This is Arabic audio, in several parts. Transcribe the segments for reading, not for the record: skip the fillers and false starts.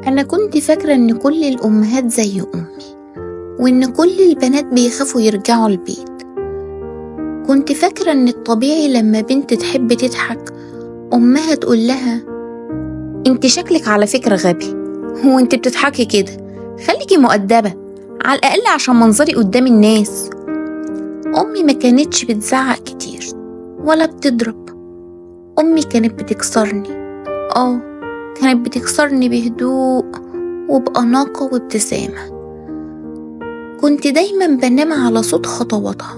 أنا كنت فاكرة إن كل الأمهات زي أمي، وإن كل البنات بيخافوا يرجعوا البيت. كنت فاكرة إن الطبيعي لما بنت تحب تضحك أمها تقول لها: انت شكلك على فكرة غبي، هو انت بتضحكي كده؟ خليكي مؤدبة على الأقل عشان منظري قدام الناس. أمي ما كانتش بتزعق كتير ولا بتضرب. أمي كانت بتكسرني، كانت بتكسرني بهدوء وبأناقة وابتسامة. كنت دايما بنام على صوت خطواتها،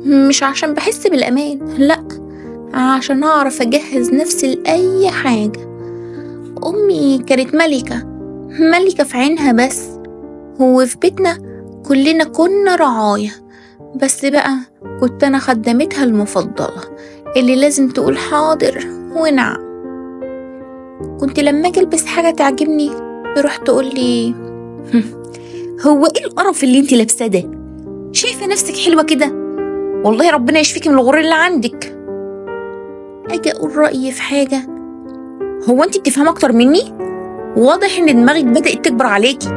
مش عشان بحس بالأمان، لأ، عشان أعرف أجهز نفسي لأي حاجة. أمي كانت ملكة في عينها، بس هو في بيتنا كلنا كنا رعاية، بس بقى كنت أنا خدمتها المفضلة اللي لازم تقول حاضر ونعم. كنت لما أجي ألبس حاجة تعجبني تروح تقولي: هو إيه القرف اللي انتي لابساه ده؟ شايفة نفسك حلوة كده؟ والله ربنا يشفيكي من الغرور اللي عندك. أجي أقول رأيي في حاجة: هو انتي بتفهم أكتر مني؟ واضح إن دماغك بدأت تكبر عليكي.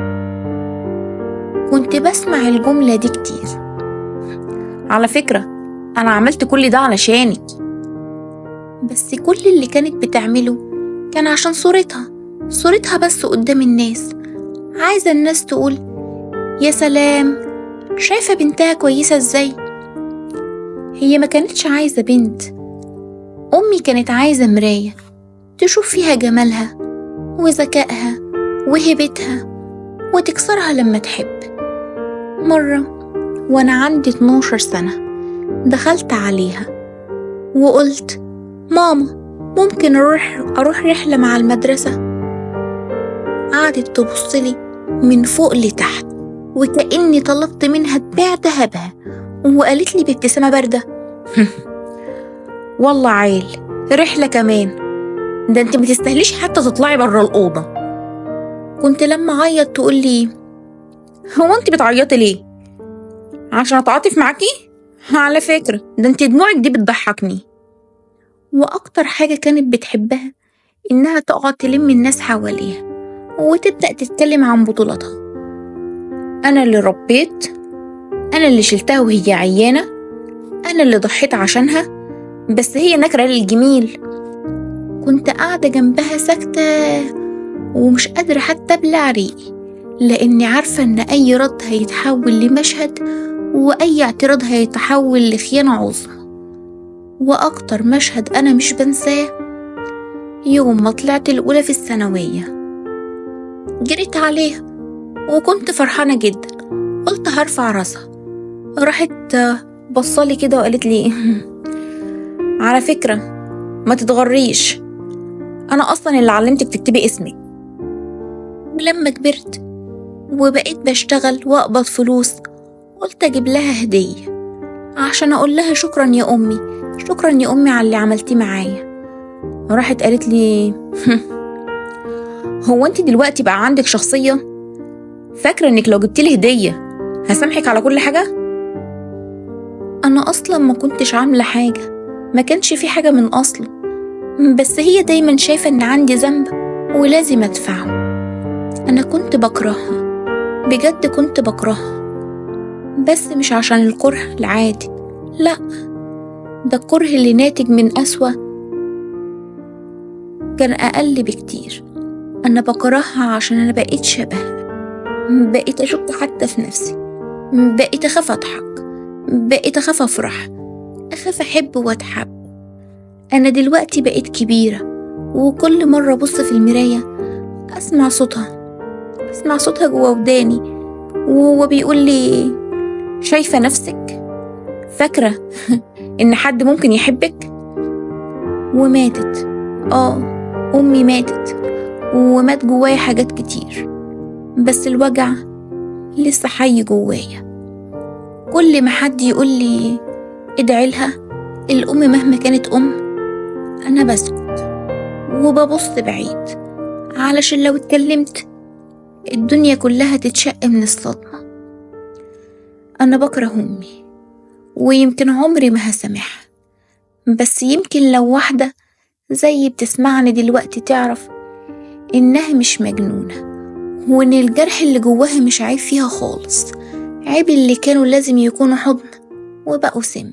كنت بسمع الجملة دي كتير. على فكرة أنا عملت كل ده علشانك، بس كل اللي كانت بتعمله كان عشان صورتها بس قدام الناس، عايزة الناس تقول: يا سلام، شايفة بنتها كويسة ازاي؟ هي ما كانتش عايزة بنت، أمي كانت عايزة مراية تشوف فيها جمالها وذكائها وهبتها وتكسرها لما تحب. مرة وأنا عندي 12 سنة دخلت عليها وقلت: ماما، ممكن أروح رحلة مع المدرسة؟ قعدت تبصلي من فوق لتحت وكأني طلبت منها تبيع دهبها، وقالت لي بابتسامة باردة: والله عيل، رحلة كمان؟ ده انت متستاهليش حتى تطلعي برا الأوضة. كنت لما عيط تقول لي: هو انت بتعيطي ليه؟ عشان أتعاطف معاكي؟ على فكرة ده انت دموعك دي بتضحكني. وأكتر حاجة كانت بتحبها إنها تقعد تلم الناس حواليها وتبدأ تتكلم عن بطولاتها: أنا اللي ربيت، أنا اللي شلتها وهي عيانة، أنا اللي ضحيت عشانها، بس هي نكرة للجميل. كنت قاعدة جنبها ساكتة ومش قادرة حتى أبلع ريقي، لأني عارفة إن أي رد هيتحول لمشهد، وأي اعتراض هيتحول لخيانة عظمى. وأكتر مشهد أنا مش بنساه يوم ما طلعت الأولى في الثانوية. جريت عليها وكنت فرحانة جدا، قلت هرفع راسها. راحت بصالي كده وقالت لي: على فكرة ما تتغريش، أنا أصلا اللي علمتك تكتبي اسمك. ولما كبرت وبقيت بشتغل وأقبض فلوس، قلت أجيب لها هدية عشان أقول لها: شكرا يا أمي، شكرا يا أمي على اللي عملتيه معايا. راحت قالت لي: هو أنت دلوقتي بقى عندك شخصية؟ فاكرة إنك لو جبتيلي هدية هسامحك على كل حاجة؟ أنا أصلا ما كنتش عاملة حاجة، ما كانش في حاجة من أصله، بس هي دايما شايفة إن عندي ذنب ولازم أدفعه. أنا كنت بكرهها، بجد كنت بكرهها، بس مش عشان الكره العادي، لأ، ده الكره اللي ناتج من أسوأ كان أقل بكتير. أنا بكرهها عشان أنا بقيت شبهها، بقيت أشك حتى في نفسي، بقيت أخاف أضحك، بقيت أخاف أفرح، أخاف أحب وأتحب. أنا دلوقتي بقيت كبيرة، وكل مرة أبص في المراية أسمع صوتها جوا وداني وهو بيقول لي: شايفة نفسك؟ فاكرة إن حد ممكن يحبك؟ وماتت، أمي ماتت، ومات جوايا حاجات كتير، بس الوجع لسه حي جوايا. كل ما حد يقول لي ادعي لها، الأم مهما كانت أنا بسكت وببص بعيد، علشان لو اتكلمت الدنيا كلها تتشق من الصدمة. أنا بكره أمي، ويمكن عمري ما هسامحها، بس يمكن لو واحدة زي بتسمعني دلوقتي تعرف إنها مش مجنونة، وإن الجرح اللي جواها مش عيب فيها خالص، عيب اللي كانوا لازم يكونوا حضن وبقوا سم.